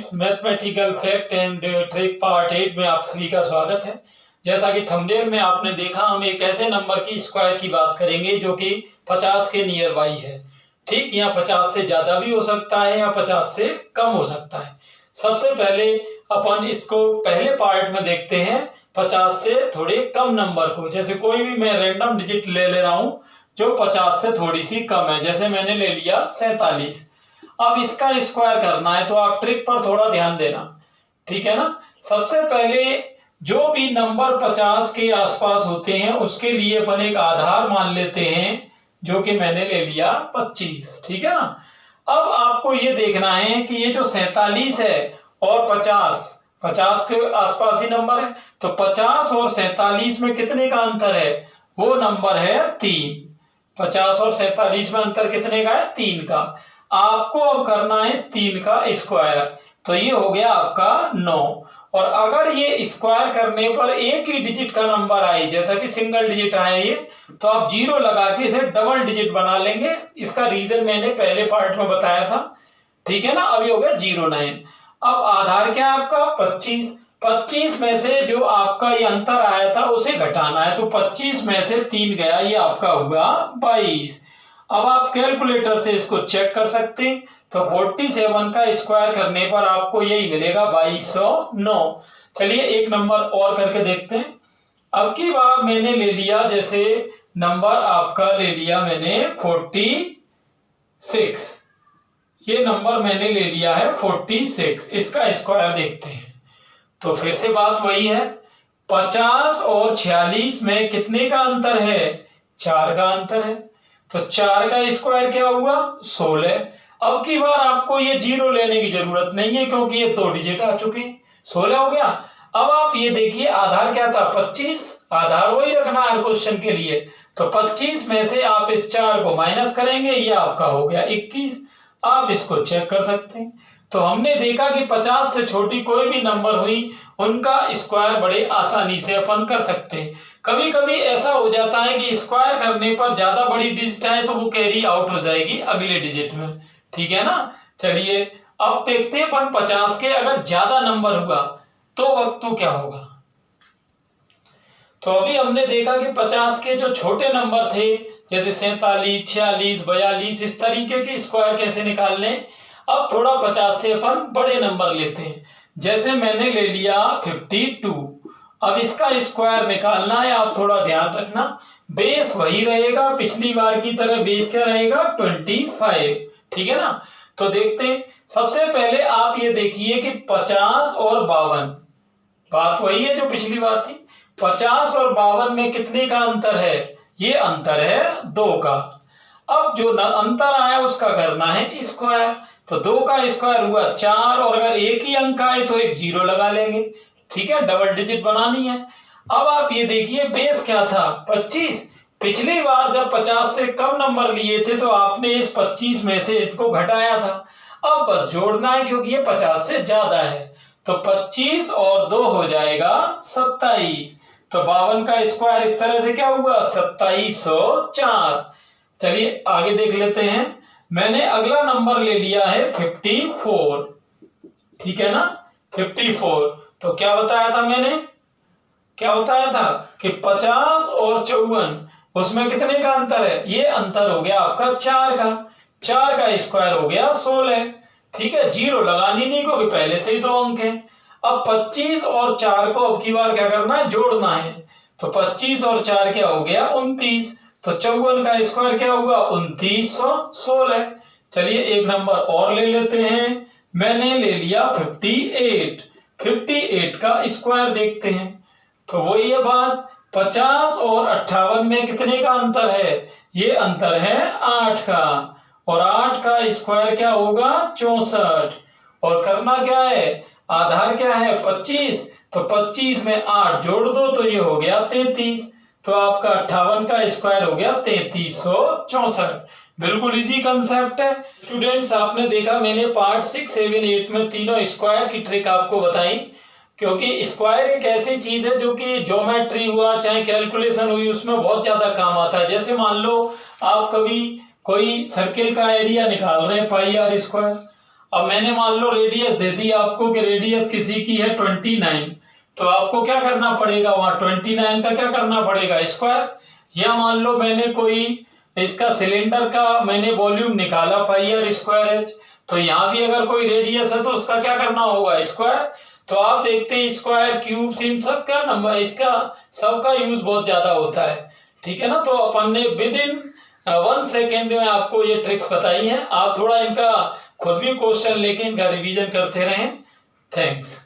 Students, mathematical fact and trick part 8 में आप सभी का स्वागत है। जैसा कि थंबनेल में आपने देखा, हम एक ऐसे नंबर की स्क्वायर की बात करेंगे जो कि 50 के नियर बाई है। ठीक, यहाँ 50 से ज्यादा भी हो सकता है या 50 से कम हो सकता है। सबसे पहले अपन इसको पहले पार्ट में देखते हैं, 50 से थोड़े कम नंबर को। जैसे कोई भी मैं रैंडम डिजिट ले रहा हूं जो 50 से थोड़ी सी कम है। जैसे मैंने ले लिया 47। अब इसका स्क्वायर करना है तो आप ट्रिक पर थोड़ा ध्यान देना, ठीक है ना। सबसे पहले जो भी नंबर 50 के आसपास होते हैं उसके लिए अपन एक आधार मान लेते हैं, जो कि मैंने ले लिया 25, ठीक है ना। अब आपको ये देखना है कि ये जो 47 है और 50 के आसपास ही नंबर है, तो 50 और 47 में कितने का अंतर है? वो नंबर है 3। 50 और 47 में अंतर कितने का है? 3 का। आपको अब करना है इस 3 का स्क्वायर, तो ये हो गया आपका 9। और अगर ये स्क्वायर करने पर एक ही डिजिट का नंबर आए, जैसा कि सिंगल डिजिट आए ये, तो आप 0 लगा के इसे डबल डिजिट बना लेंगे। इसका रीजन मैंने पहले पार्ट में बताया था, ठीक है ना। अब ये हो गया 09। अब आधार क्या है आपका? 25 में से जो आपका ये अंतर आया था उसे घटाना है, तो 25 में से 3 गया, ये आपका हुआ 22। अब आप कैलकुलेटर से इसको चेक कर सकते हैं, तो 47 का स्क्वायर करने पर आपको यही मिलेगा 2209। चलिए एक नंबर और करके देखते हैं। अब की बार मैंने ले लिया, जैसे नंबर आपका ले लिया मैंने 46। ये नंबर मैंने ले लिया है 46। इसका स्क्वायर देखते हैं, तो फिर से बात वही है। 50 और 46 में कितने का अंतर है? 4 का अंतर है, तो 4 का स्क्वायर क्या हुआ? 16। अब की बार आपको ये 0 लेने की जरूरत नहीं है, क्योंकि ये 2 डिजिट आ चुके हैं। 16 हो गया। अब आप ये देखिए, आधार क्या था? 25। आधार वही रखना है क्वेश्चन के लिए, तो 25 में से आप इस 4 को माइनस करेंगे, ये आपका हो गया 21। आप इसको चेक कर सकते हैं। तो हमने देखा कि 50 से छोटी कोई भी नंबर हुई, उनका स्क्वायर बड़े आसानी से अपन कर सकते हैं। कभी कभी ऐसा हो जाता है कि स्क्वायर करने पर ज्यादा बड़ी डिजिट है तो वो कैरी आउट हो जाएगी अगले डिजिट में, ठीक है ना। चलिए अब देखते हैं अपन 50 के अगर ज्यादा नंबर हुआ तो वक्त तो क्या होगा। तो अभी हमने देखा कि 50 के जो छोटे नंबर थे, जैसे 47, 46, 42, इस तरीके के स्क्वायर कैसे निकालने। अब थोड़ा 50 से अपन बड़े नंबर लेते हैं, जैसे मैंने ले लिया 52। अब इसका स्क्वायर निकालना है, आप थोड़ा ध्यान रखना। बेस वही रहेगा पिछली बार की तरह, बेस क्या रहेगा? 25, ठीक है ना। तो देखते हैं, सबसे पहले आप ये देखिए कि 50 और 52, बात वही है जो पिछली बार थी। 50 और 52 में कितने का अंतर है? ये अंतर है 2 का। अब जो अंतर आया उसका करना है स्क्वायर, तो 2 का स्क्वायर हुआ 4, और अगर एक ही अंक आए तो एक 0 लगा लेंगे, ठीक है, डबल डिजिट बनानी है। अब आप ये देखिए, बेस क्या था? 25। पिछली बार जब 50 से कम नंबर लिए थे तो आपने इस 25 में से इसको घटाया था। अब बस जोड़ना है, क्योंकि ये 50 से ज्यादा है, तो 25 और 2 हो जाएगा 27। तो 52 का स्क्वायर इस तरह से क्या हुआ? 2704। चलिए आगे देख लेते हैं। मैंने अगला नंबर ले लिया है 54, ठीक है ना, 54। तो क्या बताया था मैंने? क्या बताया था कि 50 और 54, उसमें कितने का अंतर है? ये अंतर हो गया आपका 4 का। 4 का स्क्वायर हो गया 16, ठीक है। 0 लगानी नहीं, क्योंकि पहले से ही 2 अंक हैं। अब 25 और 4 को अब की बार क्या करना है? जोड़ना है, तो 25 और 4 क्या हो गया? 29। तो 54 का स्क्वायर क्या होगा? 2916। चलिए एक नंबर और ले लेते हैं। मैंने ले लिया 58। 58 का स्क्वायर देखते हैं, तो वही है बात। 50 और 58 में कितने का अंतर है? ये अंतर है 8 का, और 8 का स्क्वायर क्या होगा? 64। और करना क्या है? आधार क्या है? 25, तो 25 में 8 जोड़ दो तो ये हो गया 33। तो आपका 58 का स्क्वायर हो गया 3364। बिल्कुल इजी कंसेप्ट है स्टूडेंट्स। आपने देखा मैंने पार्ट 6, 7, 8 में तीनों स्क्वायर की ट्रिक आपको बताई, क्योंकि स्क्वायर एक ऐसी चीज है जो कि ज्योमेट्री हुआ चाहे कैलकुलेशन हुई उसमें बहुत ज्यादा काम आता है। जैसे मान लो आप कभी कोई सर्किल का एरिया निकाल रहे हैं, पाई आर स्क्वायर, अब मैंने मान लो रेडियस दे दी आपको कि रेडियस किसी की है 29, तो आपको क्या करना पड़ेगा, वहां 29 का क्या करना पड़ेगा, स्क्वायर। या मान लो मैंने कोई इसका सिलेंडर का मैंने वॉल्यूम निकाला पाई आर स्क्वायर एच, तो यहाँ भी अगर कोई रेडियस है तो उसका क्या करना होगा, स्क्वायर। तो आप देखते हैं स्क्वायर, क्यूब, इन सब का नंबर, इसका सबका यूज बहुत ज्यादा होता है, ठीक है ना। तो अपन ने विद इन 1 सेकेंड में आपको ये ट्रिक्स बताई हैं। आप थोड़ा इनका खुद भी क्वेश्चन लेके इनका रिवीजन करते रहें। थैंक्स।